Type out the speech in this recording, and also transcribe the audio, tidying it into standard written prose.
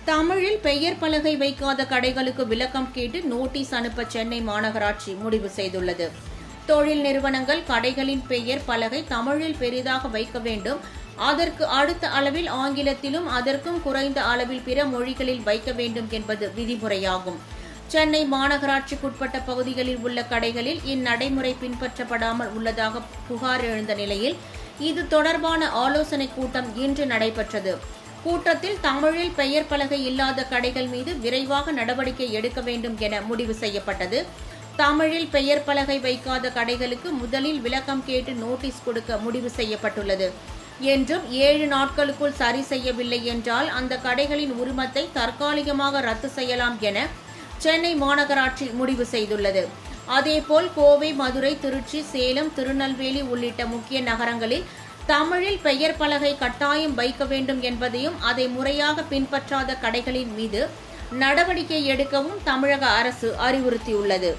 தமிழில் பெயர் பலகை வைக்காத கடைகளுக்கு விளக்கம் கேட்டு நோட்டீஸ் அனுப்ப சென்னை மாநகராட்சி முடிவு செய்துள்ளது. தொழில் நிறுவனங்கள் கடைகளின் பெயர் பலகை தமிழில் பெரிதாக வைக்க வேண்டும். அதற்கு அடுத்த அளவில் ஆங்கிலத்திலும் அதற்கும் குறைந்த அளவில் பிற மொழிகளில் வைக்க வேண்டும் என்பது விதிமுறையாகும். சென்னை மாநகராட்சிக்குட்பட்ட பகுதிகளில் உள்ள கடைகளில் இந்நடைமுறை பின்பற்றப்படாமல் உள்ளதாக புகார் எழுந்த நிலையில் இது தொடர்பான ஆலோசனைக் கூட்டம் இன்று நடைபெற்றது. கூட்டத்தில் தமிழில் பெயர் பலகை இல்லாத கடைகள் மீது விரைவாக நடவடிக்கை எடுக்க வேண்டும் என முடிவு செய்யப்பட்டது. தமிழில் பெயர் பலகை வைக்காத கடைகளுக்கு முதலில் விளக்கம் கேட்டு நோட்டீஸ் கொடுக்க முடிவு செய்யப்பட்டுள்ளது என்றும் 7 நாட்களுக்குள் சரி செய்யவில்லை என்றால் அந்த கடைகளின் உரிமத்தை தற்காலிகமாக ரத்து செய்யலாம் என சென்னை மாநகராட்சி முடிவு செய்துள்ளது. அதேபோல் கோவை, மதுரை, திருச்சி, சேலம், திருநெல்வேலி உள்ளிட்ட முக்கிய நகரங்களில் தமிழில் பெயர் பலகை கட்டாயம் வைக்க வேண்டும் என்பதையும் அதை முறையாக பின்பற்றாத கடைகளின் மீது நடவடிக்கை எடுக்கவும் தமிழக அரசு அறிவுறுத்தியுள்ளது.